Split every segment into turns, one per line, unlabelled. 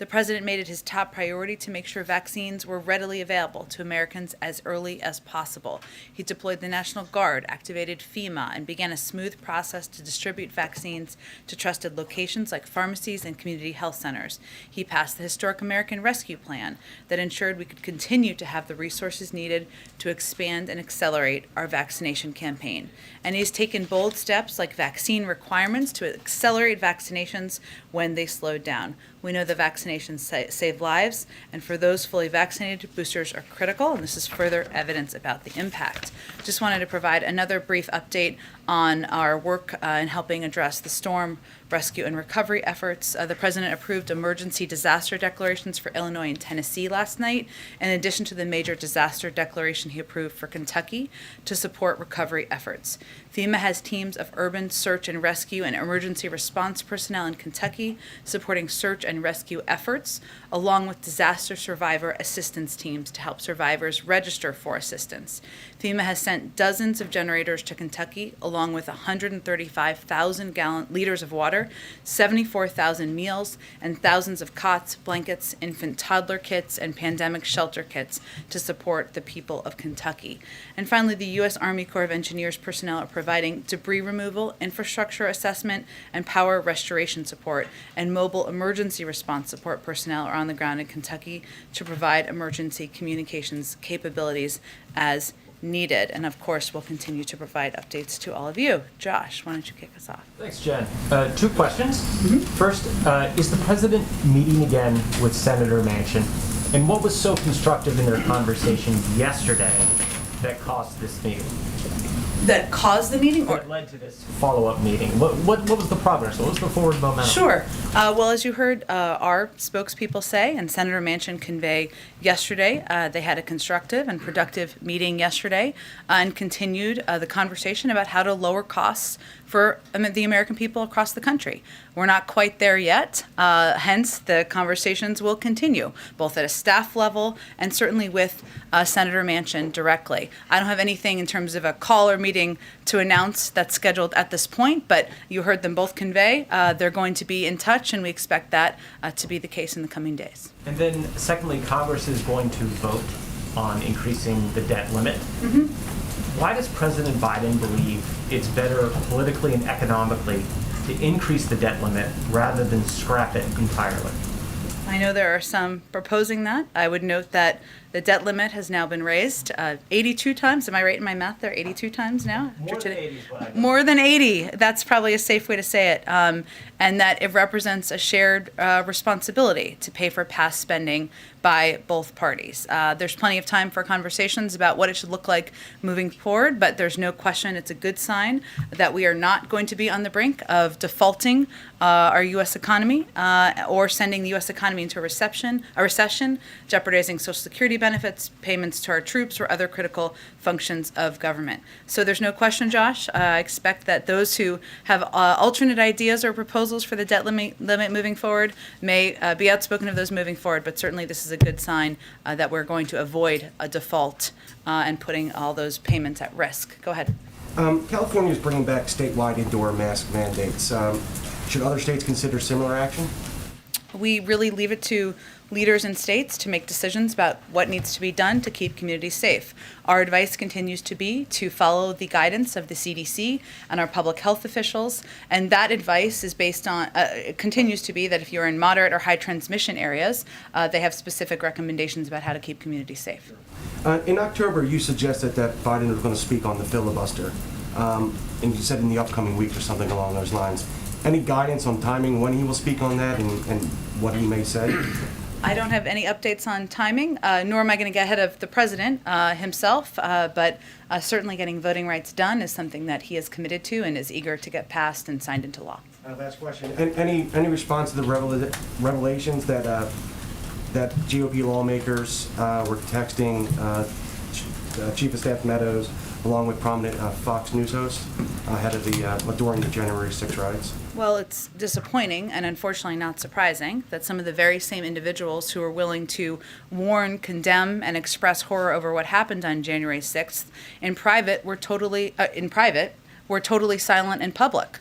The president made it his top priority to make sure vaccines were readily available to Americans as early as possible. He deployed the National Guard, activated FEMA, and began a smooth process to distribute vaccines to trusted locations like pharmacies and community health centers. He passed the historic American Rescue Plan that ensured we could continue to have the resources needed to expand and accelerate our vaccination campaign. And he's taken bold steps like vaccine requirements to accelerate vaccinations when they slowed down. We know the vaccinations save lives, and for those fully vaccinated, boosters are critical, and this is further evidence about the impact. Just wanted to provide another brief update on our work in helping address the storm rescue and recovery efforts. The president approved emergency disaster declarations for Illinois and Tennessee last night, in addition to the major disaster declaration he approved for Kentucky to support recovery efforts. FEMA has teams of urban search and rescue and emergency response personnel in Kentucky supporting search and rescue efforts, along with disaster survivor assistance teams to help survivors register for assistance. FEMA has sent dozens of generators to Kentucky, along with 135,000 liters of water, 74,000 meals, and thousands of cots, blankets, infant toddler kits, and pandemic shelter kits to support the people of Kentucky. And finally, the U.S. Army Corps of Engineers personnel are providing debris removal, infrastructure assessment, and power restoration support, and mobile emergency response support personnel are on the ground in Kentucky to provide emergency communications capabilities as needed. And of course, we'll continue to provide updates to all of you. Josh, why don't you kick us off?
Thanks, Jen. Two questions. First, is the president meeting again with Senator Manchin? And what was so constructive in their conversation yesterday that caused this meeting?
That caused the meeting?
Or led to this follow-up meeting? What was the progress? What was the forward momentum?
Sure. Well, as you heard our spokespeople say and Senator Manchin convey yesterday, they had a constructive and productive meeting yesterday and continued the conversation about how to lower costs for the American people across the country. We're not quite there yet, hence the conversations will continue, both at a staff level and certainly with Senator Manchin directly. I don't have anything in terms of a call or meeting to announce that's scheduled at this point, but you heard them both convey they're going to be in touch, and we expect that to be the case in the coming days.
And then secondly, Congress is going to vote on increasing the debt limit. Why does President Biden believe it's better politically and economically to increase the debt limit rather than scrap it entirely?
I know there are some proposing that. I would note that the debt limit has now been raised 82 times. Am I right in my math there? 82 times now?
More than 80 is what I know.
More than 80. That's probably a safe way to say it. And that it represents a shared responsibility to pay for past spending by both parties. There's plenty of time for conversations about what it should look like moving forward, but there's no question it's a good sign that we are not going to be on the brink of defaulting our U.S. economy or sending the U.S. economy into a recession, jeopardizing Social Security benefits, payments to our troops, or other critical functions of government. So there's no question, Josh. I expect that those who have alternate ideas or proposals for the debt limit moving forward may be outspoken of those moving forward, but certainly this is a good sign that we're going to avoid a default and putting all those payments at risk. Go ahead.
California is bringing back statewide indoor mask mandates. Should other states consider similar action?
We really leave it to leaders in states to make decisions about what needs to be done to keep communities safe. Our advice continues to be to follow the guidance of the CDC and our public health officials, and that advice is based on, continues to be that if you're in moderate or high transmission areas, they have specific recommendations about how to keep communities safe.
In October, you suggested that Biden was going to speak on the filibuster, and you said in the upcoming week or something along those lines. Any guidance on timing when he will speak on that and what he may say?
I don't have any updates on timing, nor am I going to get ahead of the president himself, but certainly getting voting rights done is something that he is committed to and is eager to get passed and signed into law.
Last question. Any response to the revelations that that GOP lawmakers were texting Chief of Staff Meadows along with prominent Fox News hosts ahead of during the January 6 riots?
Well, it's disappointing and unfortunately not surprising that some of the very same individuals who are willing to warn, condemn, and express horror over what happened on January 6th in private were totally silent in public.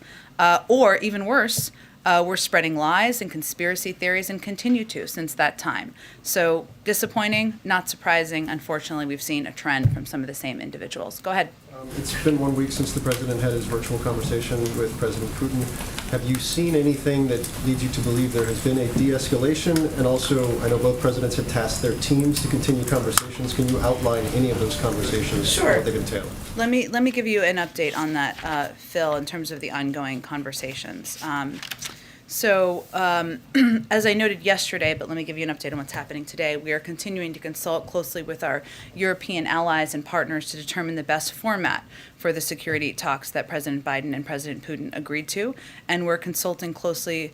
Or even worse, were spreading lies and conspiracy theories and continue to since that time. So disappointing, not surprising. Unfortunately, we've seen a trend from some of the same individuals. Go ahead.
It's been 1 week since the president had his virtual conversation with President Putin. Have you seen anything that leads you to believe there has been a de-escalation? And also, I know both presidents had tasked their teams to continue conversations. Can you outline any of those conversations?
Sure.
What they entail?
Let me give you an update on that, Phil, in terms of the ongoing conversations. As I noted yesterday, but let me give you an update on what's happening today, we are continuing to consult closely with our European allies and partners to determine the best format for the security talks that President Biden and President Putin agreed to, and we're consulting closely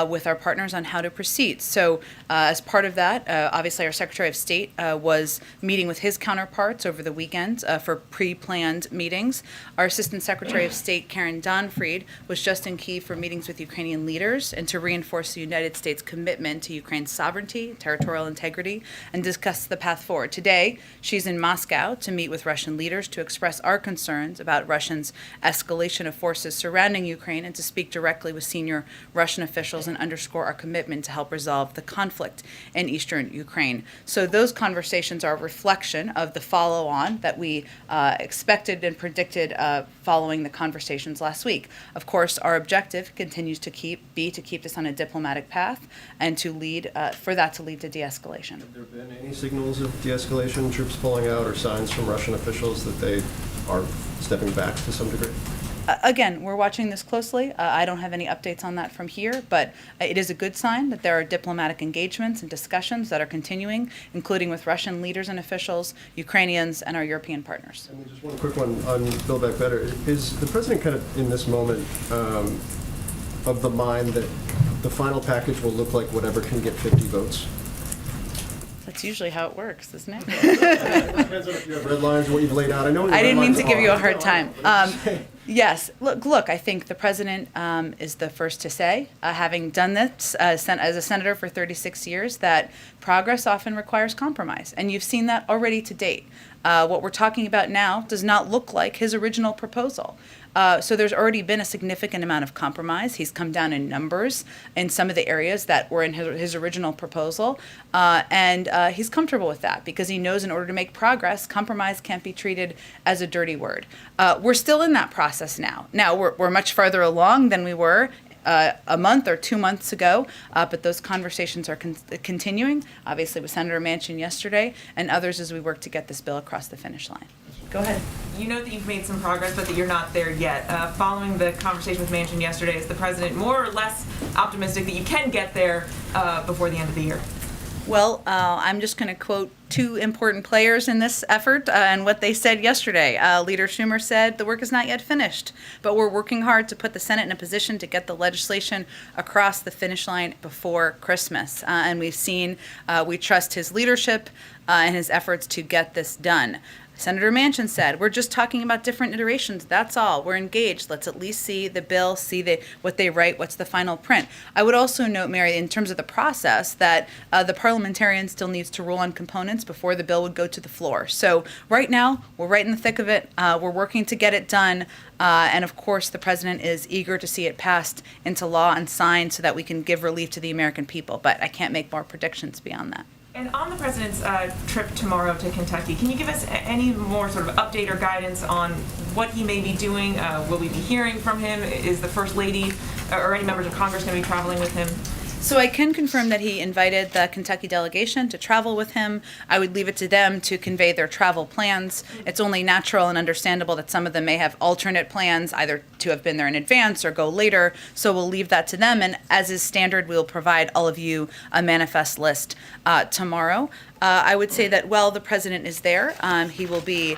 with our partners on how to proceed. So as part of that, obviously our Secretary of State was meeting with his counterparts over the weekend for pre-planned meetings. Our Assistant Secretary of State, Karen Donfried, was just in Kyiv for meetings with Ukrainian leaders and to reinforce the United States' commitment to Ukraine's sovereignty, territorial integrity, and discuss the path forward. Today, she's in Moscow to meet with Russian leaders to express our concerns about Russia's escalation of forces surrounding Ukraine and to speak directly with senior Russian officials and underscore our commitment to help resolve the conflict in eastern Ukraine. So those conversations are a reflection of the follow-on that we expected and predicted following the conversations last week. Of course, our objective continues to keep this on a diplomatic path and to lead for that to lead to de-escalation.
Have there been any signals of de-escalation, troops pulling out, or signs from Russian officials that they are stepping back to some degree?
Again, we're watching this closely. I don't have any updates on that from here, but it is a good sign that there are diplomatic engagements and discussions that are continuing, including with Russian leaders and officials, Ukrainians, and our European partners.
And just one quick one on Build Back Better. Is the president kind of in this moment of the mind that the final package will look like whatever can get 50 votes?
That's usually how it works, isn't it?
Depends on if you have red lines or what you've laid out. I know what your
I didn't
red
mean
lines
to give you a
are.
hard time. Yes, look, I think the president is the first to say, having done this as a senator for 36 years, that progress often requires compromise. And you've seen that already to date. What we're talking about now does not look like his original proposal. So there's already been a significant amount of compromise. He's come down in numbers in some of the areas that were in his original proposal. And he's comfortable with that because he knows in order to make progress, compromise can't be treated as a dirty word. We're still in that process now. Now, we're much farther along than we were a month or 2 months ago, but those conversations are continuing, obviously with Senator Manchin yesterday and others as we work to get this bill across the finish line. Go ahead.
You know that you've made some progress, but that you're not there yet. Following the conversation with Manchin yesterday, is the president more or less optimistic that you can get there before the end of the year?
Well, I'm just going to quote two important players in this effort and what they said yesterday. Leader Schumer said the work is not yet finished, but we're working hard to put the Senate in a position to get the legislation across the finish line before Christmas. And we've seen, we trust his leadership and his efforts to get this done. Senator Manchin said, we're just talking about different iterations. That's all. We're engaged. Let's at least see the bill, see what they write, what's the final print. I would also note, Mary, in terms of the process, that the parliamentarian still needs to rule on components before the bill would go to the floor. So right now, we're right in the thick of it. We're working to get it done. And of course, the president is eager to see it passed into law and signed so that we can give relief to the American people. But I can't make more predictions beyond that.
And on the president's trip tomorrow to Kentucky, can you give us any more sort of update or guidance on what he may be doing? Will we be hearing from him? Is the First Lady or any members of Congress going to be traveling with him?
So I can confirm that he invited the Kentucky delegation to travel with him. I would leave it to them to convey their travel plans. It's only natural and understandable that some of them may have alternate plans, either to have been there in advance or go later. So we'll leave that to them. And as is standard, we'll provide all of you a manifest list tomorrow. I would say that while the president is there, he will be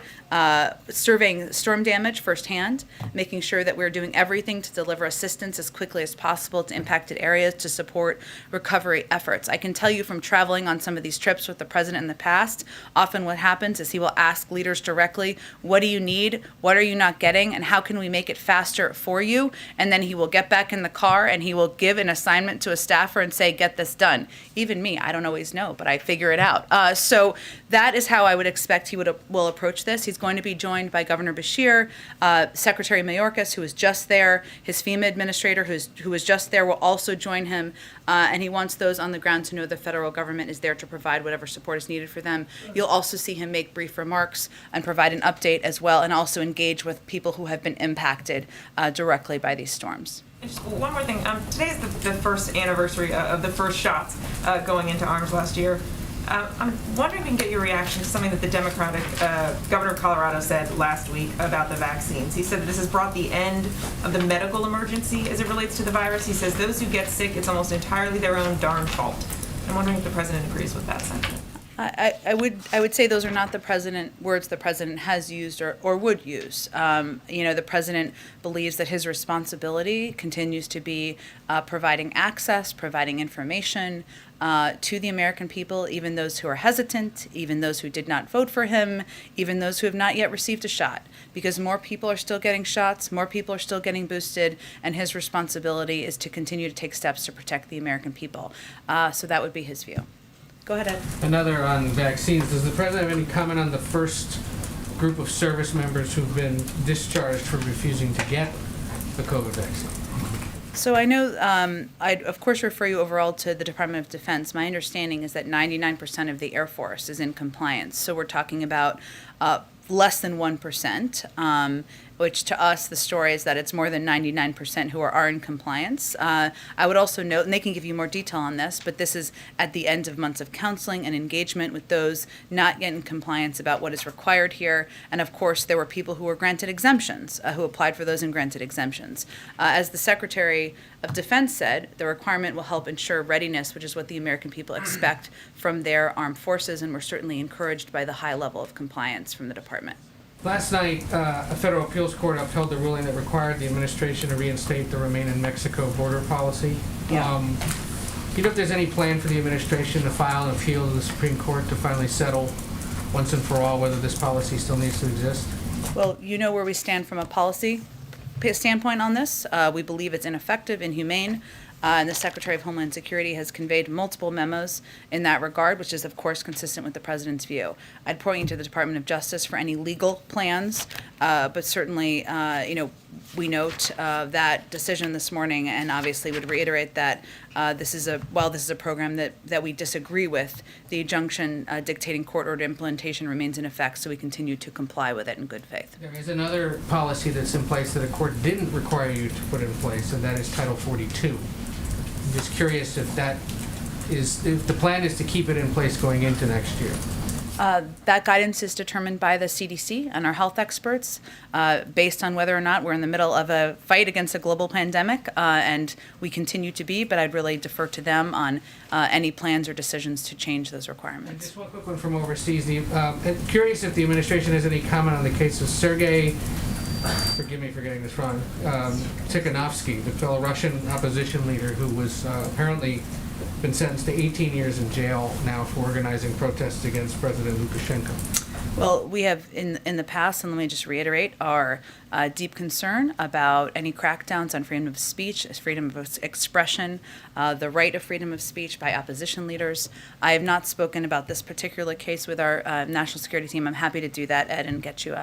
surveying storm damage firsthand, making sure that we're doing everything to deliver assistance as quickly as possible to impacted areas to support recovery efforts. I can tell you from traveling on some of these trips with the president in the past, often what happens is he will ask leaders directly, what do you need? What are you not getting? And how can we make it faster for you? And then he will get back in the car and he will give an assignment to a staffer and say, get this done. Even me, I don't always know, but I figure it out. So that is how I would expect he will approach this. He's going to be joined by Governor Bashir, Secretary Mayorkas, who was just there, his FEMA administrator, who was just there, will also join him, and he wants those on the ground to know the federal government is there to provide whatever support is needed for them. You'll also see him make brief remarks and provide an update as well, and also engage with people who have been impacted directly by these storms.
Just one more thing. Today is the first anniversary of the first shots going into arms last year. I'm wondering if we can get your reaction to something that the Democratic governor of Colorado said last week about the vaccines. He said that this has brought the end of the medical emergency as it relates to the virus. He says those who get sick, it's almost entirely their own darn fault. I'm wondering if the president agrees with that sentiment.
I would say those are not the words the president has used or would use. The president believes that his responsibility continues to be providing access, providing information to the American people, even those who are hesitant, even those who did not vote for him, even those who have not yet received a shot, because more people are still getting shots, more people are still getting boosted, and his responsibility is to continue to take steps to protect the American people. So that would be his view. Go ahead, Ed.
Another on vaccines. Does the president have any comment on the first group of service members who've been discharged for refusing to get the COVID vaccine?
So I know I'd, of course, refer you overall to the Department of Defense. My understanding is that 99% of the Air Force is in compliance. So we're talking about less than 1%, which to us, the story is that it's more than 99% who are in compliance. I would also note, and they can give you more detail on this, but this is at the end of months of counseling and engagement with those not yet in compliance about what is required here. And of course, there were people who were granted exemptions, who applied for those and granted exemptions. As the Secretary of Defense said, the requirement will help ensure readiness, which is what the American people expect from their armed forces, and we're certainly encouraged by the high level of compliance from the department.
Last night, a federal appeals court upheld the ruling that required the administration to reinstate the Remain in Mexico border policy.
Yeah.
Do you know if there's any plan for the administration to file an appeal to the Supreme Court to finally settle once and for all whether this policy still needs to exist?
Well, you know where we stand from a policy standpoint on this. We believe it's ineffective, inhumane, and the Secretary of Homeland Security has conveyed multiple memos in that regard, which is, of course, consistent with the president's view. I'd point you to the Department of Justice for any legal plans, but certainly, we note that decision this morning, and obviously would reiterate that this is a program that we disagree with, the injunction dictating court-ordered implementation remains in effect, so we continue to comply with it in good faith.
There is another policy that's in place that a court didn't require you to put in place, and that is Title 42. I'm just curious if the plan is to keep it in place going into next year.
That guidance is determined by the CDC and our health experts based on whether or not we're in the middle of a fight against a global pandemic, and we continue to be, but I'd really defer to them on any plans or decisions to change those
And
requirements.
just one quick one from overseas. I'm curious if the administration has any comment on the case of Sergei, forgive me for getting this wrong, Tikhanovsky, the fellow Russian opposition leader who was apparently been sentenced to 18 years in jail now for organizing protests against President Lukashenko.
Well, we have in the past, and let me just reiterate, our deep concern about any crackdowns on freedom of speech, freedom of expression, the right of freedom of speech by opposition leaders. I have not spoken about this particular case with our national security team. I'm happy to do that, Ed, and get you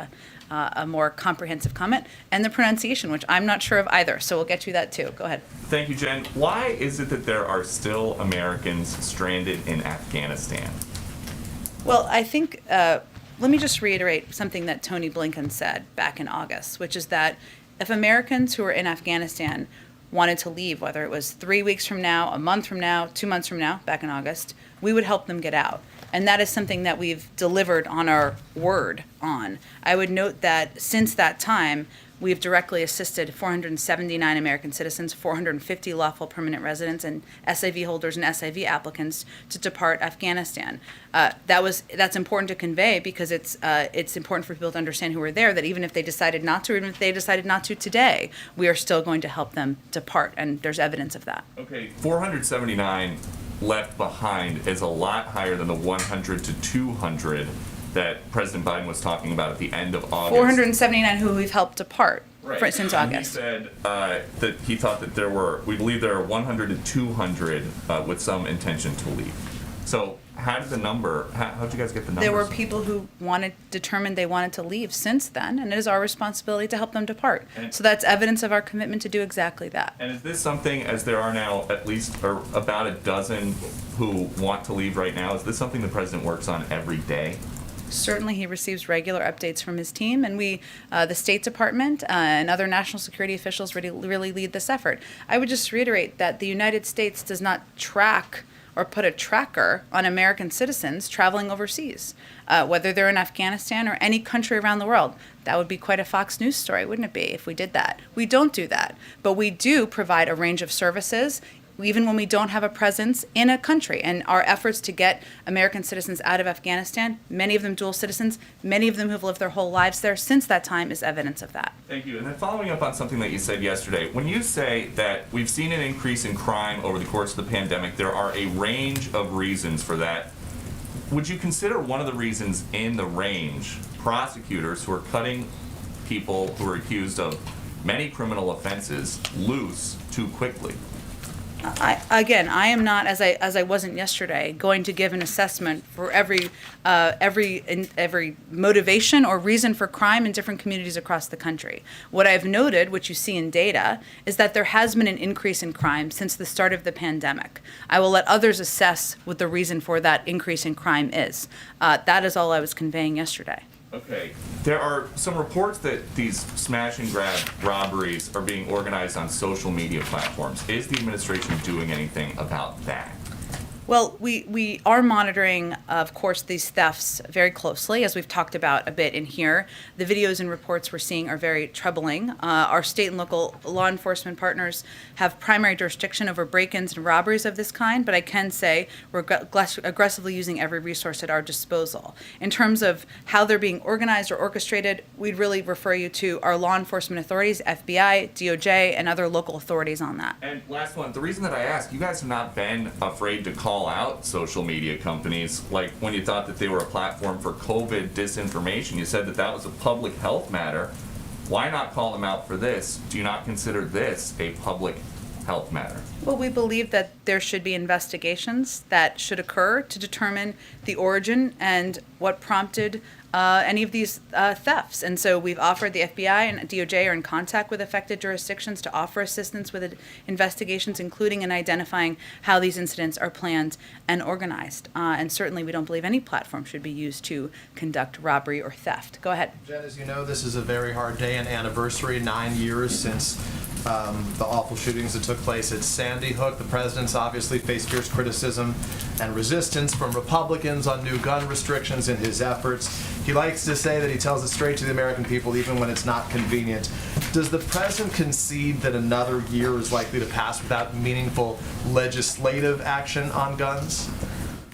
a more comprehensive comment. And the pronunciation, which I'm not sure of either, so we'll get you that too. Go ahead.
Thank you, Jen. Why is it that there are still Americans stranded in Afghanistan?
Well, I think, let me just reiterate something that Tony Blinken said back in August, which is that if Americans who are in Afghanistan wanted to leave, whether it was 3 weeks from now, a month from now, 2 months from now, back in August, we would help them get out. And that is something that we've delivered on our word on. I would note that since that time, we've directly assisted 479 American citizens, 450 lawful permanent residents, and SIV holders and SIV applicants to depart Afghanistan. That's important to convey because it's important for people to understand who are there, that even if they decided not to, even if they decided not to today, we are still going to help them depart, and there's evidence of that.
Okay, 479 left behind is a lot higher than the 100 to 200 that President Biden was talking about at the end of August.
479 who we've helped depart since
And
August.
he said that he thought that we believe there are 100 to 200 with some intention to leave. So how did how'd you guys get the numbers?
There were people who determined they wanted to leave since then, and it is our responsibility to help them depart.
And-
So that's evidence of our commitment to do exactly that.
And is this something, as there are now at least about a dozen who want to leave right now, is this something the president works on every day?
Certainly, he receives regular updates from his team, and we, the State Department and other national security officials really lead this effort. I would just reiterate that the United States does not track or put a tracker on American citizens traveling overseas, whether they're in Afghanistan or any country around the world. That would be quite a Fox News story, wouldn't it be, if we did that? We don't do that, but we do provide a range of services even when we don't have a presence in a country. And our efforts to get American citizens out of Afghanistan, many of them dual citizens, many of them who've lived their whole lives there since that time, is evidence of that.
Thank you. And then following up on something that you said yesterday, when you say that we've seen an increase in crime over the course of the pandemic, there are a range of reasons for that. Would you consider one of the reasons in the range prosecutors who are cutting people who are accused of many criminal offenses loose too quickly?
I am not, as I wasn't yesterday, going to give an assessment for every motivation or reason for crime in different communities across the country. What I've noted, which you see in data, is that there has been an increase in crime since the start of the pandemic. I will let others assess what the reason for that increase in crime is. That is all I was conveying yesterday.
Okay. There are some reports that these smash and grab robberies are being organized on social media platforms. Is the administration doing anything about that?
Well, we are monitoring, of course, these thefts very closely, as we've talked about a bit in here. The videos and reports we're seeing are very troubling. Our state and local law enforcement partners have primary jurisdiction over break-ins and robberies of this kind, but I can say we're aggressively using every resource at our disposal. In terms of how they're being organized or orchestrated, we'd really refer you to our law enforcement authorities, FBI, DOJ, and other local authorities on that.
And last one, the reason that I ask, you guys have not been afraid to call out social media companies, like when you thought that they were a platform for COVID disinformation. You said that that was a public health matter. Why not call them out for this? Do you not consider this a public health matter?
Well, we believe that there should be investigations that should occur to determine the origin and what prompted any of these thefts. And so we've offered, the FBI and DOJ are in contact with affected jurisdictions to offer assistance with investigations, including in identifying how these incidents are planned and organized. And certainly we don't believe any platform should be used to conduct robbery or theft. Go ahead.
Jen, as you know, this is a very hard day and anniversary, 9 years since the awful shootings that took place at Sandy Hook. The president's obviously faced fierce criticism and resistance from Republicans on new gun restrictions in his efforts. He likes to say that he tells it straight to the American people, even when it's not convenient. Does the president concede that another year is likely to pass without meaningful legislative action on guns?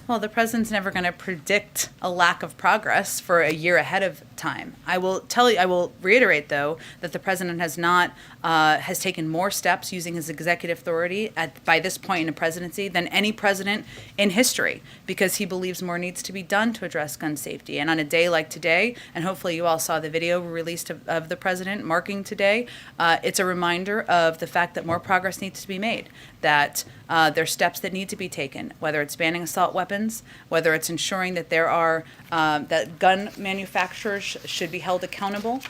Well, the president's never going to predict a lack of progress for a year ahead of time. I will reiterate, though, that the president has taken more steps using his executive authority by this point in a presidency than any president in history, because he believes more needs to be done to address gun safety. And on a day like today, and hopefully you all saw the video released of the president marking today, it's a reminder of the fact that more progress needs to be made, that there are steps that need to be taken, whether it's banning assault weapons, whether it's ensuring that there are that gun manufacturers should be held accountable,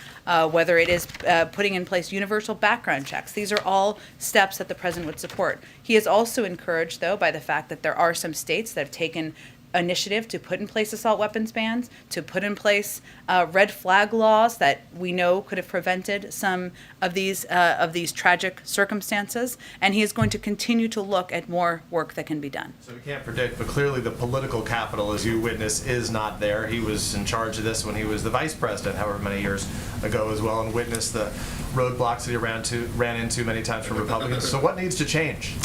whether it is putting in place universal background checks. These are all steps that the president would support. He is also encouraged, though, by the fact that there are some states that have taken initiative to put in place assault weapons bans, to put in place red flag laws that we know could have prevented some of these tragic circumstances, and he is going to continue to look at more work that can be done.
So we can't predict, but clearly the political capital, as you witness, is not there. He was in charge of this when he was the vice president, however many years ago as well, and witnessed the roadblocks that he ran into many times from Republicans. So what needs to change?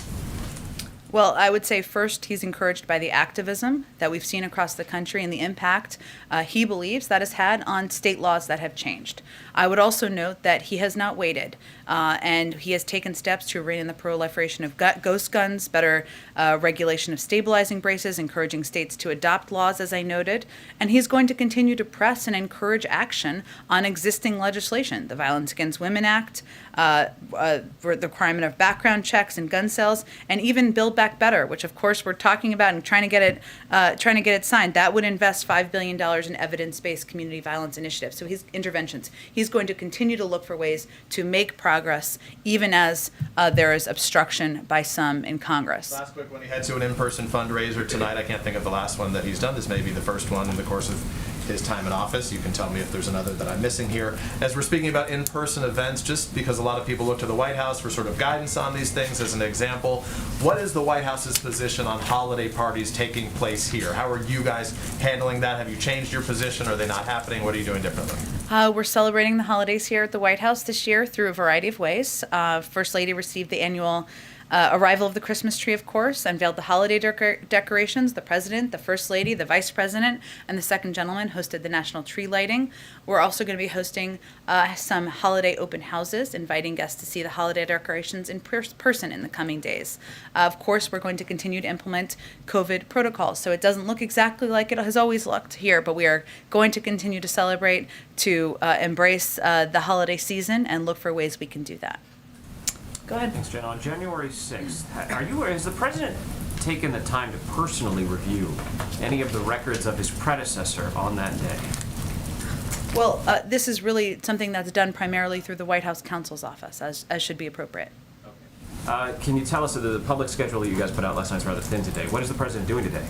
Well, I would say first he's encouraged by the activism that we've seen across the country and the impact he believes that has had on state laws that have changed. I would also note that he has not waited, and he has taken steps to rein in the proliferation of ghost guns, better regulation of stabilizing braces, encouraging states to adopt laws, as I noted, and he's going to continue to press and encourage action on existing legislation, the Violence Against Women Act, for the requirement of background checks and gun sales, and even Build Back Better, which of course we're talking about and trying to get it signed. That would invest $5 billion in evidence-based community violence initiatives. So his interventions. He's going to continue to look for ways to make progress, even as there is obstruction by some in Congress.
Last quick one, he head to an in-person fundraiser tonight. I can't think of the last one that he's done. This may be the first one in the course of his time in office. You can tell me if there's another that I'm missing here. As we're speaking about in-person events, just because a lot of people look to the White House for sort of guidance on these things as an example, what is the White House's position on holiday parties taking place here? How are you guys handling that? Have you changed your position? Are they not happening? What are you doing differently?
We're celebrating the holidays here at the White House this year through a variety of ways. First Lady received the annual arrival of the Christmas tree, of course, unveiled the holiday decorations. The President, the First Lady, the Vice President, and the Second Gentleman hosted the national tree lighting. We're also going to be hosting some holiday open houses, inviting guests to see the holiday decorations in person in the coming days. Of course, we're going to continue to implement COVID protocols, so it doesn't look exactly like it has always looked here, but we are going to continue to celebrate, to embrace the holiday season, and look for ways we can do that. Go ahead.
Thanks, Jen. On January 6th, has the President taken the time to personally review any of the records of his predecessor on that day?
Well, this is really something that's done primarily through the White House counsel's office, as should be appropriate.
Can you tell us that the public schedule that you guys put out last night's rather thin today? What is the President doing today?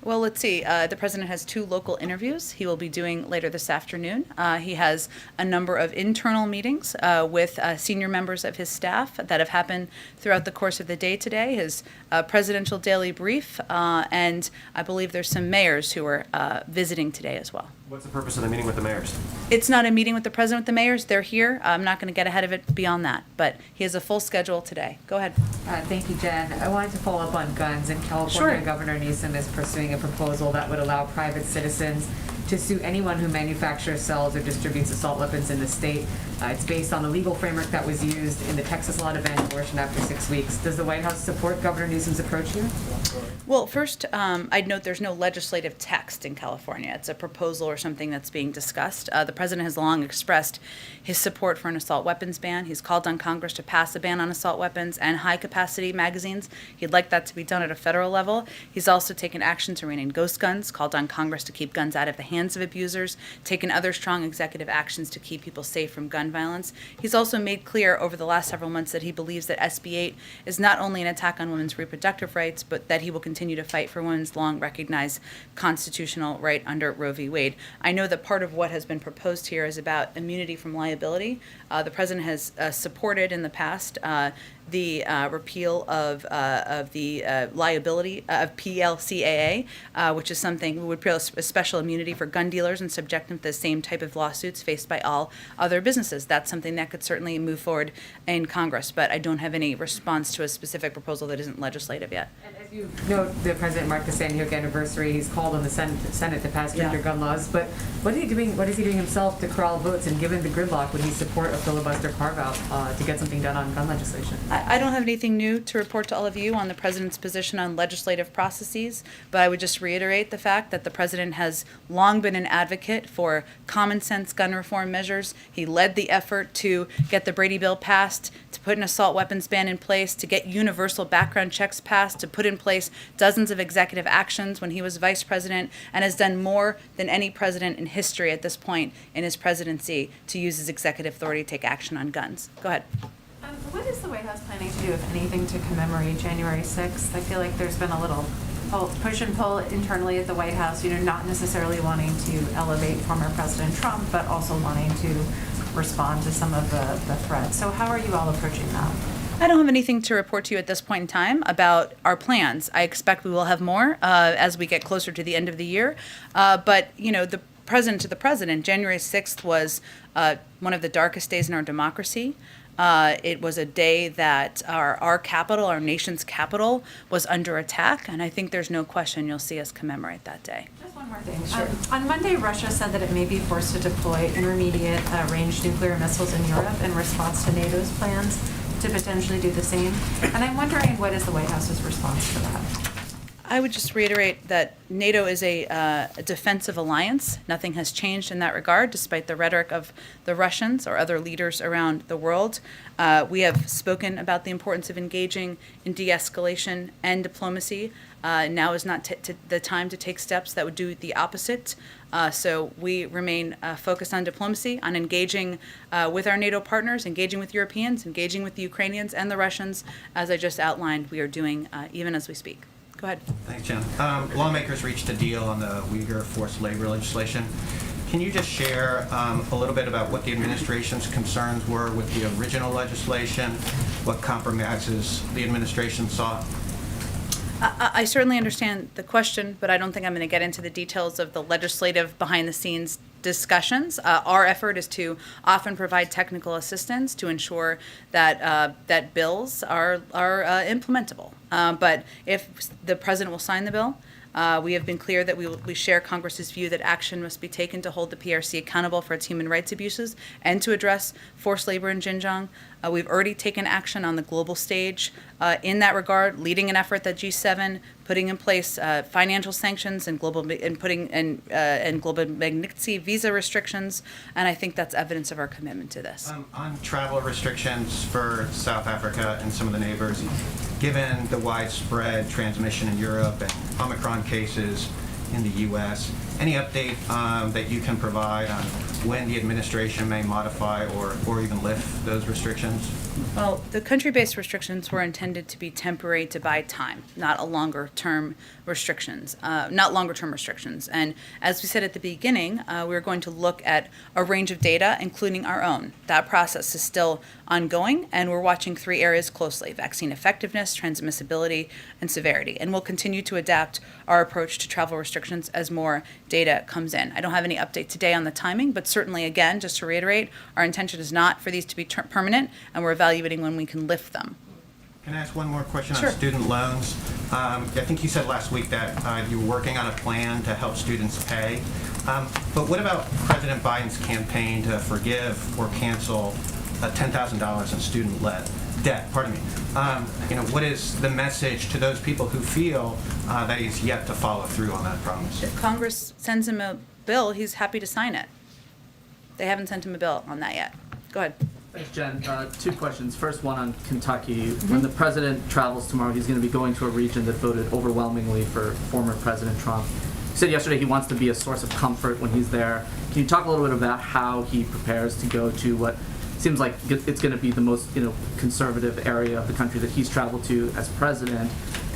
Well, let's see. The President has 2 local interviews he will be doing later this afternoon. He has a number of internal meetings with senior members of his staff that have happened throughout the course of the day today, his presidential daily brief, and I believe there's some mayors who are visiting today as well.
What's the purpose of the meeting with the mayors?
It's not a meeting with the President with the mayors. They're here. I'm not going to get ahead of it beyond that, but he has a full schedule today. Go ahead.
Thank you, Jen. I wanted to follow up on guns. In California,
Sure.
Governor Newsom is pursuing a proposal that would allow private citizens to sue anyone who manufactures, sells, or distributes assault weapons in the state. It's based on the legal framework that was used in the Texas law to ban abortion after 6 weeks. Does the White House support Governor Newsom's approach here?
Well, first, I'd note there's no legislative text in California. It's a proposal or something that's being discussed. The President has long expressed his support for an assault weapons ban. He's called on Congress to pass a ban on assault weapons and high-capacity magazines. He'd like that to be done at a federal level. He's also taken action to rein in ghost guns, called on Congress to keep guns out of the hands of abusers, taken other strong executive actions to keep people safe from gun violence. He's also made clear over the last several months that he believes that SB 8 is not only an attack on women's reproductive rights, but that he will continue to fight for women's long-recognized constitutional right under Roe v. Wade. I know that part of what has been proposed here is about immunity from liability. The President has supported in the past the repeal of the liability of PLCAA, which is something we would put a special immunity for gun dealers and subject them to the same type of lawsuits faced by all other businesses. That's something that could certainly move forward in Congress, but I don't have any response to a specific proposal that isn't legislative yet.
And as you know, the President marked the Sandy Hook anniversary. He's called on the Senate to pass stricter gun laws. But what is he doing? What is he doing himself to corral votes? And given the gridlock, would he support a filibuster carve-out to get something done on gun legislation?
I don't have anything new to report to all of you on the President's position on legislative processes, but I would just reiterate the fact that the President has long been an advocate for common sense gun reform measures. He led the effort to get the Brady bill passed, to put an assault weapons ban in place, to get universal background checks passed, to put in place dozens of executive actions when he was Vice President, and has done more than any president in history at this point in his presidency to use his executive authority to take action on guns. Go ahead.
What is the White House planning to do, if anything, to commemorate January 6th? I feel like there's been a little push and pull internally at the White House, not necessarily wanting to elevate former President Trump, but also wanting to respond to some of the threats. So how are you all approaching that?
I don't have anything to report to you at this point in time about our plans. I expect we will have more as we get closer to the end of the year. But, the President to the President, January 6th was one of the darkest days in our democracy. It was a day that our capital, our nation's capital, was under attack, and I think there's no question you'll see us commemorate that day.
Just one more thing. Sure. On Monday, Russia said that it may be forced to deploy intermediate range nuclear missiles in Europe in response to NATO's plans to potentially do the same. And I'm wondering, what is the White House's response to that?
I would just reiterate that NATO is a defensive alliance. Nothing has changed in that regard, despite the rhetoric of the Russians or other leaders around the world. We have spoken about the importance of engaging in de-escalation and diplomacy. Now is not the time to take steps that would do the opposite. So we remain focused on diplomacy, on engaging with our NATO partners, engaging with Europeans, engaging with the Ukrainians and the Russians, as I just outlined we are doing even as we speak. Go ahead.
Thanks, Jen. Lawmakers reached a deal on the Uyghur forced labor legislation. Can you just share a little bit about what the administration's concerns were with the original legislation, what compromises the administration sought?
I certainly understand the question, but I don't think I'm going to get into the details of the legislative behind-the-scenes discussions. Our effort is to often provide technical assistance to ensure that that bills are implementable. But if the president will sign the bill, we have been clear that we share Congress's view that action must be taken to hold the PRC accountable for its human rights abuses and to address forced labor in Xinjiang. We've already taken action on the global stage in that regard, leading an effort that G7, putting in place financial sanctions and global Magnitsky visa restrictions, and I think that's evidence of our commitment to this.
On travel restrictions for South Africa and some of the neighbors, given the widespread transmission in Europe and Omicron cases in the U.S., any update that you can provide on when the administration may modify or even lift those restrictions?
Well, the country-based restrictions were intended to be temporary to buy time, not longer-term restrictions. And as we said at the beginning, we're going to look at a range of data, including our own. That process is still ongoing, and we're watching 3 areas closely: vaccine effectiveness, transmissibility, and severity. And we'll continue to adapt our approach to travel restrictions as more data comes in. I don't have any update today on the timing, but certainly, again, just to reiterate, our intention is not for these to be permanent, and we're evaluating when we can lift them.
Can I ask one more question
Sure.
on student loans? I think you said last week that you were working on a plan to help students pay. But what about President Biden's campaign to forgive or cancel $10,000 in student debt? Pardon me. What is the message to those people who feel that he's yet to follow through on that promise?
If Congress sends him a bill, he's happy to sign it. They haven't sent him a bill on that yet. Go ahead.
Thanks, Jen. 2 questions. First one on Kentucky. When the president travels tomorrow, he's going to be going to a region that voted overwhelmingly for former President Trump. He said yesterday he wants to be a source of comfort when he's there. Can you talk a little bit about how he prepares to go to what seems like it's going to be the most conservative area of the country that he's traveled to as president?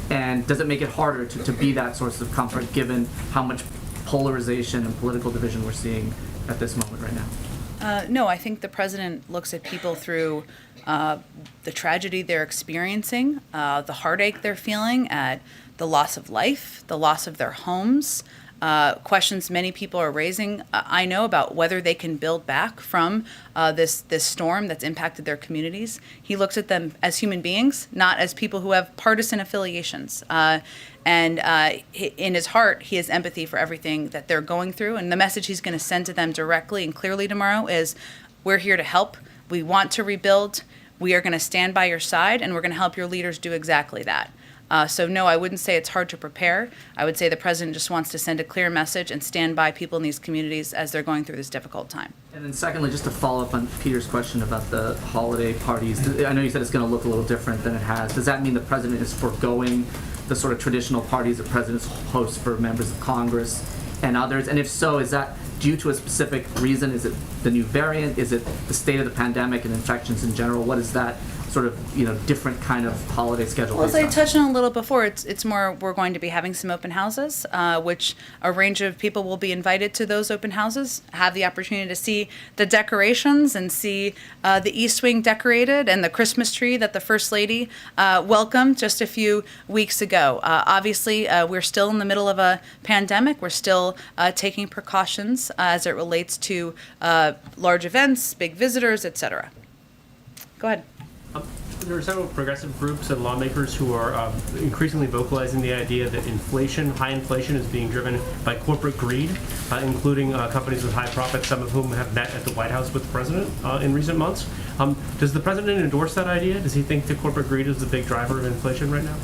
And does it make it harder to be that source of comfort given how much polarization and political division we're seeing at this moment right now?
No, I think the president looks at people through the tragedy they're experiencing, the heartache they're feeling at the loss of life, the loss of their homes, questions many people are raising, I know, about whether they can build back from this storm that's impacted their communities. He looks at them as human beings, not as people who have partisan affiliations. And in his heart, he has empathy for everything that they're going through. And the message he's going to send to them directly and clearly tomorrow is, we're here to help. We want to rebuild. We are going to stand by your side, and we're going to help your leaders do exactly that. So no, I wouldn't say it's hard to prepare. I would say the president just wants to send a clear message and stand by people in these communities as they're going through this difficult time.
And then secondly, just to follow up on Peter's question about the holiday parties, I know you said it's going to look a little different than it has. Does that mean the president is foregoing the sort of traditional parties that presidents host for members of Congress and others? And if so, is that due to a specific reason? Is it the new variant? Is it the state of the pandemic and infections in general? What is that sort of different kind of holiday schedule?
Well, as I touched on a little before, it's more we're going to be having some open houses, which a range of people will be invited to those open houses, have the opportunity to see the decorations and see the East Wing decorated and the Christmas tree that the First Lady welcomed just a few weeks ago. Obviously, we're still in the middle of a pandemic. We're still taking precautions as it relates to large events, big visitors, etc. Go ahead.
There are several progressive groups and lawmakers who are increasingly vocalizing the idea that high inflation is being driven by corporate greed, including companies with high profits, some of whom have met at the White House with the president in recent months. Does the president endorse that idea? Does he think that corporate greed is the big driver of inflation right now?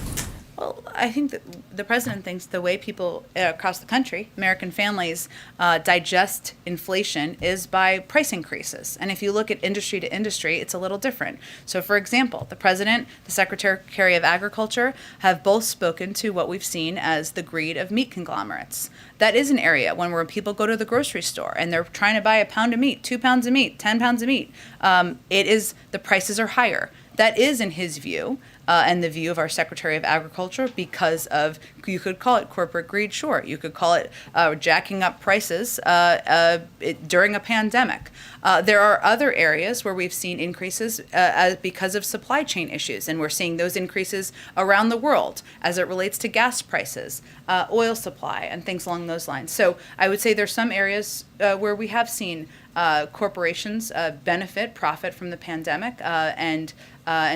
Well, Well, I think that the president thinks the way people across the country, American families, digest inflation is by price increases. And if you look at industry to industry, it's a little different. So, for example, the president, the Secretary of Agriculture have both spoken to what we've seen as the greed of meat conglomerates. That is an area where people go to the grocery store and they're trying to buy a pound of meat, 2 pounds of meat, 10 pounds of meat. The prices are higher. That is, in his view, and the view of our Secretary of Agriculture, because of, you could call it corporate greed, sure. You could call it jacking up prices during a pandemic. There are other areas where we've seen increases because of supply chain issues, and we're seeing those increases around the world as it relates to gas prices, oil supply, and things along those lines. So I would say there's some areas where we have seen corporations profit from the pandemic, and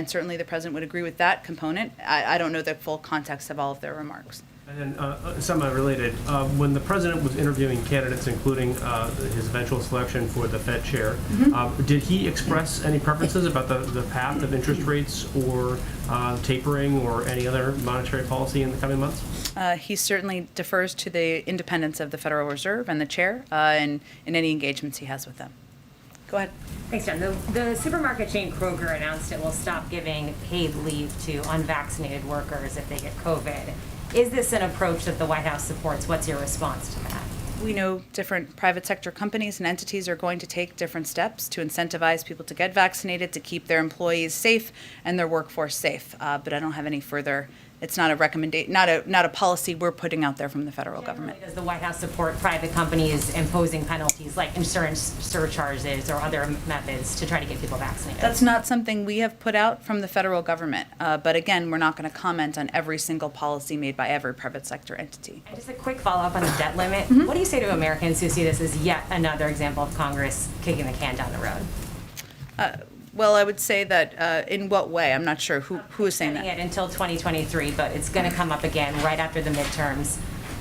certainly the president would agree with that component. I don't know the full context of all of their remarks.
And then, somewhat related, when the president was interviewing candidates, including his eventual selection for the Fed chair, did he express any preferences about the path of interest rates or tapering or any other monetary policy in the coming months?
He certainly defers to the independence of the Federal Reserve and the chair in any engagements he has with them. Go ahead.
Thanks, John. The supermarket chain Kroger announced it will stop giving paid leave to unvaccinated workers if they get COVID. Is this an approach that the White House supports? What's your response to that?
We know different private sector companies and entities are going to take different steps to incentivize people to get vaccinated, to keep their employees safe and their workforce safe. But I don't have any further. It's not a recommendation, not a policy we're putting out there from the federal government.
Does the White House support private companies imposing penalties like insurance surcharges or other methods to try to get people vaccinated?
That's not something we have put out from the federal government. But again, we're not going to comment on every single policy made by every private sector entity.
And just a quick follow-up on the debt limit. What do you say to Americans who see this as yet another example of Congress kicking the can down the road?
Well, I would say that in what way? I'm not sure who is saying that.
It until 2023, but it's going to come up again right after the midterms.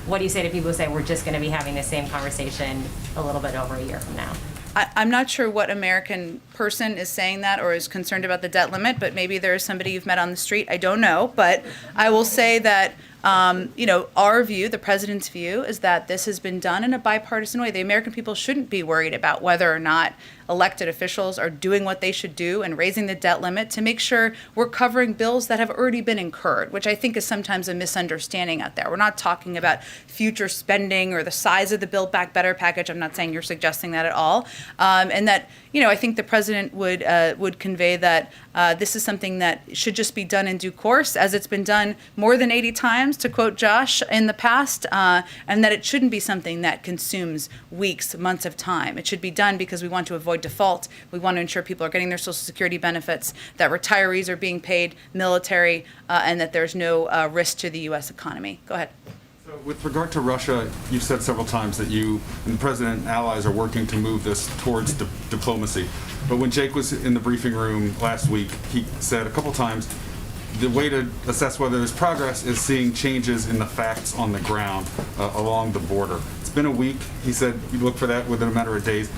What do you say to people who say we're just going to be having the same conversation a little bit over a year from now?
I'm not sure what American person is saying that or is concerned about the debt limit, but maybe there is somebody you've met on the street. I don't know, but I will say that our view, the president's view, is that this has been done in a bipartisan way. The American people shouldn't be worried about whether or not elected officials are doing what they should do and raising the debt limit to make sure we're covering bills that have already been incurred, which I think is sometimes a misunderstanding out there. We're not talking about future spending or the size of the Build Back Better package. I'm not saying you're suggesting that at all. And that, I think the president would convey that this is something that should just be done in due course, as it's been done more than 80 times, to quote Josh, in the past, and that it shouldn't be something that consumes weeks, months of time. It should be done because we want to avoid default. We want to ensure people are getting their Social Security benefits, that retirees are being paid, military, and that there's no risk to the U.S. economy. Go ahead.
So with regard to Russia, you've said several times that you and the president and allies are working to move this towards diplomacy. But when Jake was in the briefing room last week, he said a couple times, the way to assess whether there's progress is seeing changes in the facts on the ground along the border. It's been a week. He said you look for that within a matter of days.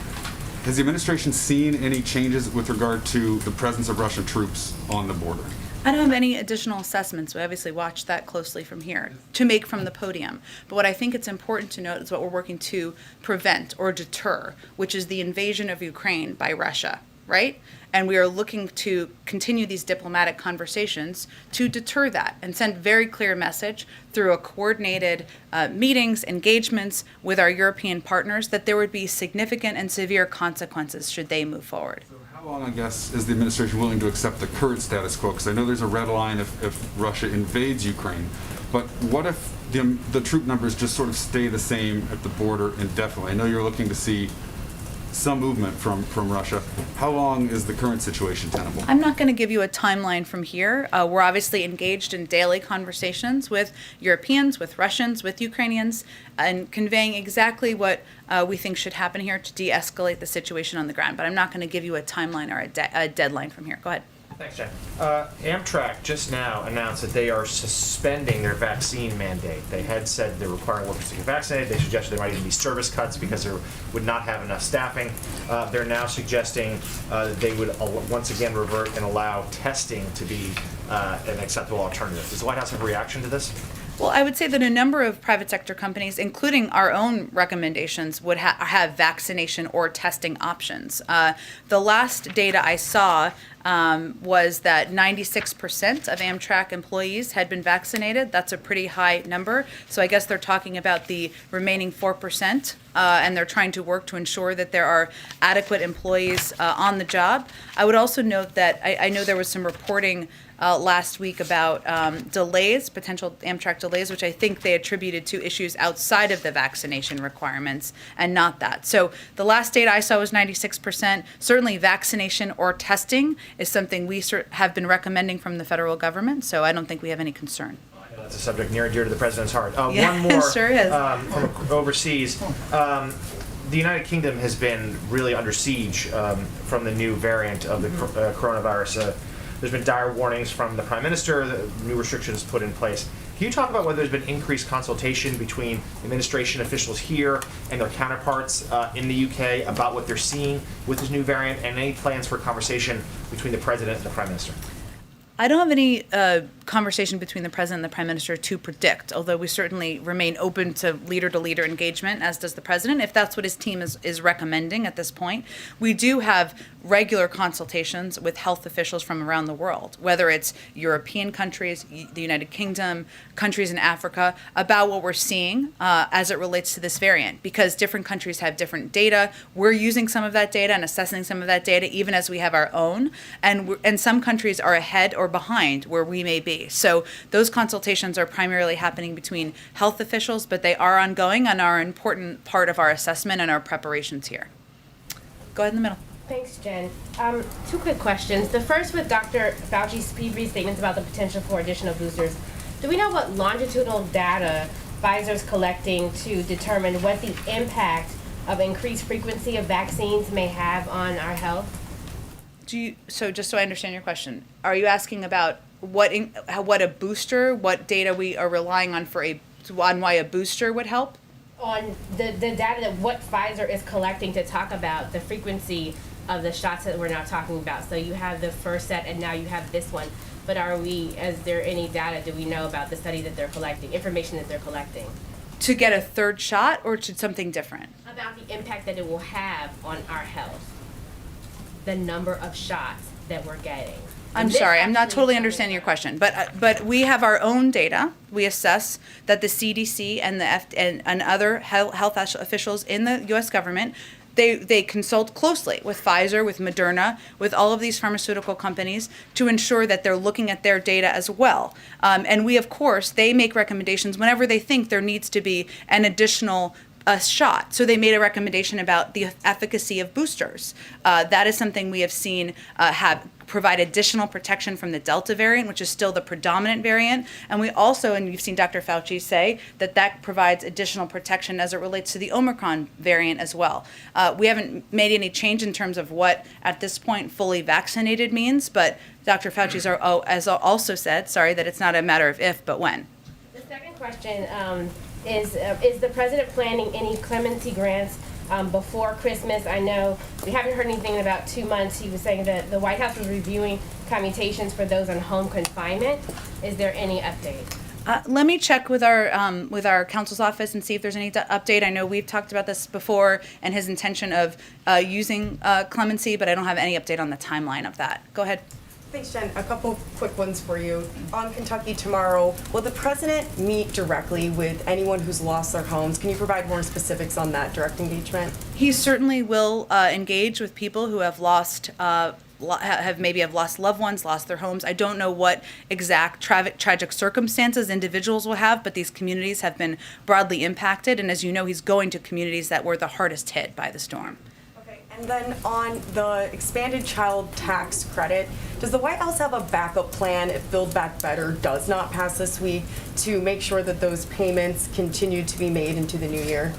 Has the administration seen any changes with regard to the presence of Russian troops on the border?
I don't have any additional assessments. We obviously watch that closely from here to make from the podium. But what I think it's important to note is what we're working to prevent or deter, which is the invasion of Ukraine by Russia, right? And we are looking to continue these diplomatic conversations to deter that and send very clear message through a coordinated meetings, engagements with our European partners that there would be significant and severe consequences should they move forward.
So how long, I guess, is the administration willing to accept the current status quo? Because I know there's a red line if Russia invades Ukraine. But what if the troop numbers just sort of stay the same at the border indefinitely? I know you're looking to see some movement from Russia. How long is the current situation tenable?
I'm not going to give you a timeline from here. We're obviously engaged in daily conversations with Europeans, with Russians, with Ukrainians, and conveying exactly what we think should happen here to de-escalate the situation on the ground. But I'm not going to give you a timeline or a deadline from here. Go ahead.
Thanks, Jen. Amtrak just now announced that they are suspending their vaccine mandate. They had said they're requiring workers to get vaccinated. They suggested there might even be service cuts because they would not have enough staffing. They're now suggesting that they would once again revert and allow testing to be an acceptable alternative. Does the White House have a reaction to this?
Well, I would say that a number of private sector companies, including our own recommendations, would have vaccination or testing options. The last data I saw was that 96% of Amtrak employees had been vaccinated. That's a pretty high number. So I guess they're talking about the remaining 4%, and they're trying to work to ensure that there are adequate employees on the job. I would also note that I know there was some reporting last week about delays, potential Amtrak delays, which I think they attributed to issues outside of the vaccination requirements and not that. So the last data I saw was 96%. Certainly vaccination or testing is something we have been recommending from the federal government, so I don't think we have any concern.
I know that's a subject near and dear to the president's heart.
Yeah,
One more
sure is.
from overseas. The United Kingdom has been really under siege from the new variant of the coronavirus. There's been dire warnings from the Prime Minister, the new restrictions put in place. Can you talk about whether there's been increased consultation between administration officials here and their counterparts in the UK about what they're seeing with this new variant, and any plans for conversation between the President and the Prime Minister?
I don't have any conversation between the President and the Prime Minister to predict, although we certainly remain open to leader engagement, as does the President, if that's what his team is recommending at this point. We do have regular consultations with health officials from around the world, whether it's European countries, the United Kingdom, countries in Africa, about what we're seeing as it relates to this variant, because different countries have different data. We're using some of that data and assessing some of that data, even as we have our own, and some countries are ahead or behind where we may be. So those consultations are primarily happening between health officials, but they are ongoing and are an important part of our assessment and our preparations here. Go ahead in the middle.
Thanks, Jen. Two quick questions. The first with Dr. Fauci's brief statements about the potential for additional boosters. Do we know what longitudinal data Pfizer's collecting to determine what the impact of increased frequency of vaccines may have on our health?
So just so I understand your question, are you asking about what a booster, what data we are relying on on why a booster would help?
On the data that what Pfizer is collecting to talk about the frequency of the shots that we're now talking about. So you have the first set and now you have this one. But is there any data, do we know about the study that they're collecting, information that they're collecting?
To get a third shot or to something different?
About the impact that it will have on our health. The number of shots that we're getting.
I'm sorry, I'm not totally understanding your question, but we have our own data. We assess that the CDC and and other health officials in the U.S. government, they consult closely with Pfizer, with Moderna, with all of these pharmaceutical companies to ensure that they're looking at their data as well. And we, of course, they make recommendations whenever they think there needs to be an additional shot. So they made a recommendation about the efficacy of boosters. That is something we have seen provide additional protection from the Delta variant, which is still the predominant variant. And we also, and you've seen Dr. Fauci say, that provides additional protection as it relates to the Omicron variant as well. We haven't made any change in terms of what, at this point, fully vaccinated means, but Dr. Fauci's has also said, that it's not a matter of if, but when.
The second question is the president planning any clemency grants before Christmas? I know we haven't heard anything in about 2 months. He was saying that the White House was reviewing commutations for those on home confinement. Is there any update?
Let me check with our counsel's office and see if there's any update. I know we've talked about this before and his intention of using clemency, but I don't have any update on the timeline of that. Go ahead.
Thanks, Jen. A couple quick ones for you. On Kentucky tomorrow, will the president meet directly with anyone who's lost their homes? Can you provide more specifics on that direct engagement?
He certainly will engage with people who have lost have lost loved ones, lost their homes. I don't know what exact tragic circumstances individuals will have, but these communities have been broadly impacted. And as you know, he's going to communities that were the hardest hit by the storm.
And then on the expanded child tax credit, does the White House have a backup plan if Build Back Better does not pass this week to make sure that those payments continue to be made into the new year?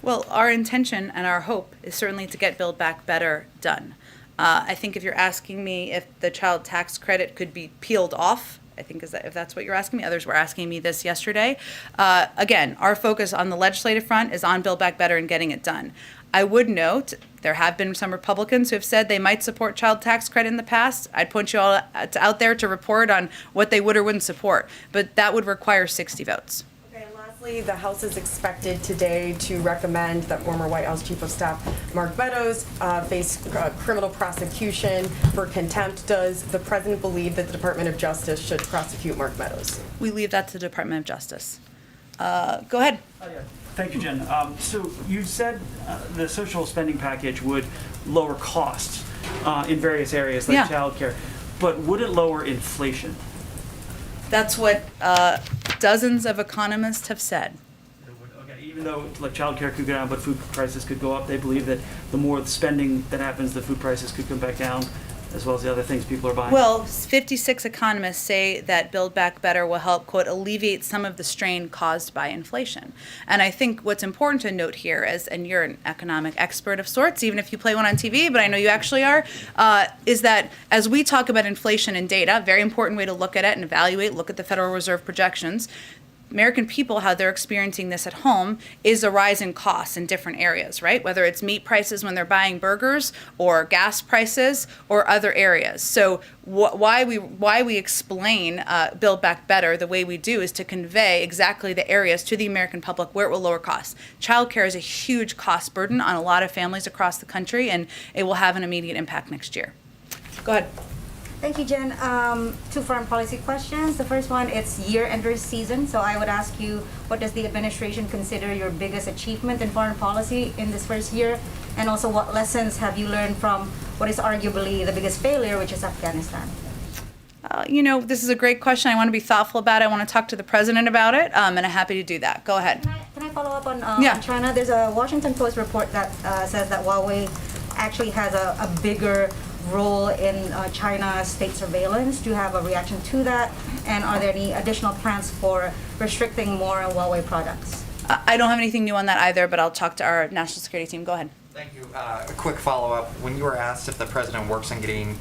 Well, our intention and our hope is certainly to get Build Back Better done. I think if you're asking me if the child tax credit could be peeled off I think if that's what you're asking me. Others were asking me this yesterday. Again, our focus on the legislative front is on Build Back Better and getting it done. I would note there have been some Republicans who have said they might support child tax credit in the past. I'd point you all out there to report on what they would or wouldn't support, but that would require 60 votes.
Okay, and lastly, the House is expected today to recommend that former White House Chief of Staff Mark Meadows face criminal prosecution for contempt. Does the President believe that the Department of Justice should prosecute Mark Meadows?
We leave that to the Department of Justice. Go ahead.
Thank you, Jen. So you said the social spending package would lower costs in various areas like childcare, but would it lower inflation?
That's what dozens of economists have said.
Okay, even though like childcare could go down, but food prices could go up, they believe that the more spending that happens, the food prices could come back down, as well as the other things people are buying.
Well, 56 economists say that Build Back Better will help, quote, alleviate some of the strain caused by inflation. And I think what's important to note here is, and you're an economic expert of sorts, even if you play one on TV, but I know you actually are, is that as we talk about inflation and data, very important way to look at it and evaluate, look at the Federal Reserve projections, American people, how they're experiencing this at home is a rise in costs in different areas, right? Whether it's meat prices when they're buying burgers or gas prices or other areas. So why we explain Build Back Better the way we do is to convey exactly the areas to the American public where it will lower costs. Childcare is a huge cost burden on a lot of families across the country, and it will have an immediate impact next year. Go ahead.
Thank you, Jen. Two foreign policy questions. The first one, it's year-ender season, so I would ask you, what does the administration consider your biggest achievement in foreign policy in this first year? And also, what lessons have you learned from what is arguably the biggest failure, which is Afghanistan?
This is a great question. I want to be thoughtful about it. I want to talk to the president about it, and I'm happy to do that. Go ahead.
Can I follow up on China? There's a Washington Post report that says that Huawei actually has a bigger role in China's state surveillance. Do you have a reaction to that? And are there any additional plans for restricting more Huawei products?
I don't have anything new on that either, but I'll talk to our national security team. Go ahead.
Thank you. A quick follow-up. When you were asked if the president works on getting,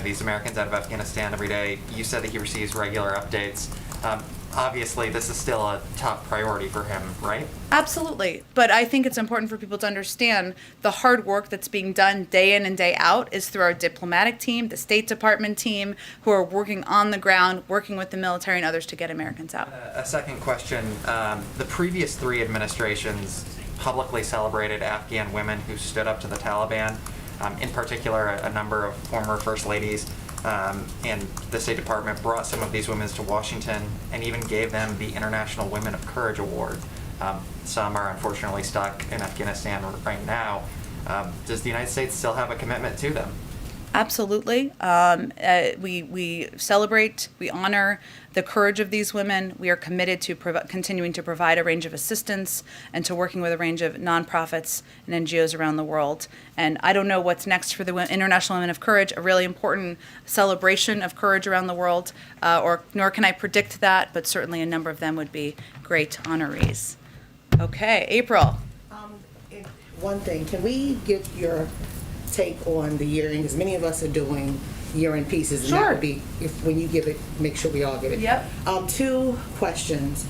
these Americans out of Afghanistan every day, you said that he receives regular updates. Obviously, this is still a top priority for him, right?
Absolutely. But I think it's important for people to understand the hard work that's being done day in and day out is through our diplomatic team, the State Department team, who are working on the ground, working with the military and others to get Americans out.
A second question. The previous three administrations publicly celebrated Afghan women who stood up to the Taliban, in particular a number of former First Ladies. And the State Department brought some of these women to Washington and even gave them the International Women of Courage Award. Some are unfortunately stuck in Afghanistan right now. Does the United States still have a commitment to them?
Absolutely. We celebrate, we honor the courage of these women. We are committed to continuing to provide a range of assistance and to working with a range of nonprofits and NGOs around the world. And I don't know what's next for the International Women of Courage, a really important celebration of courage around the world, nor can I predict that, but certainly a number of them would be great honorees. Okay, April.
One thing, can we get your take on the year-end, because many of us are doing year-end pieces, and that would be, when you give it, make sure we all get it.
Yep.
Two questions.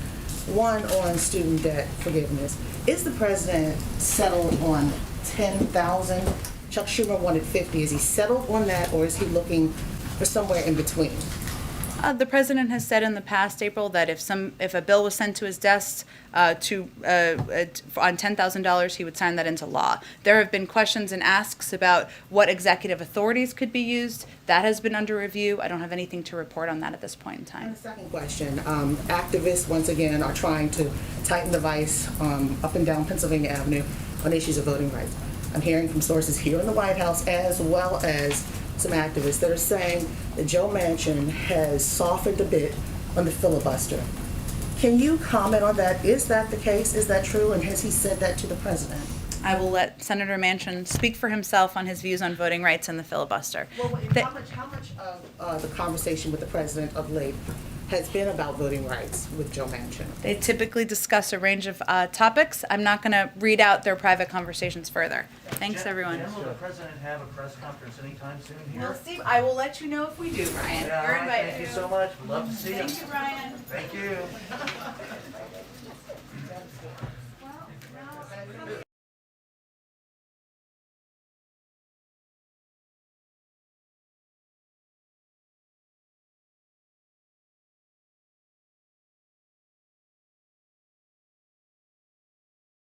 One on student debt forgiveness. Is the president settled on 10,000? Chuck Schumer wanted 50. Is he settled on that, or is he looking for somewhere in between?
The president has said in the past, April, that if a bill was sent to his desk on $10,000, he would sign that into law. There have been questions and asks about what executive authorities could be used. That has been under review. I don't have anything to report on that at this point in time.
And the second question, activists once again are trying to tighten the vice up and down Pennsylvania Avenue on issues of voting rights. I'm hearing from sources here in the White House as well as some activists that are saying that Joe Manchin has softened a bit on the filibuster. Can you comment on that? Is that the case? Is that true? And has he said that to the president?
I will let Senator Manchin speak for himself on his views on voting rights and the filibuster.
Well, how much of the conversation with the president of late has been about voting rights with Joe Manchin.
They typically discuss a range of topics. I'm not going to read out their private conversations further. Thanks, everyone.
Jen, will the president have a press conference anytime soon here?
Well, Steve, I will let you know if we do, Ryan.
Yeah, all
You're
right,
invited.
thank you so much. We'd love to see you.
Thank you, Ryan.
Thank you.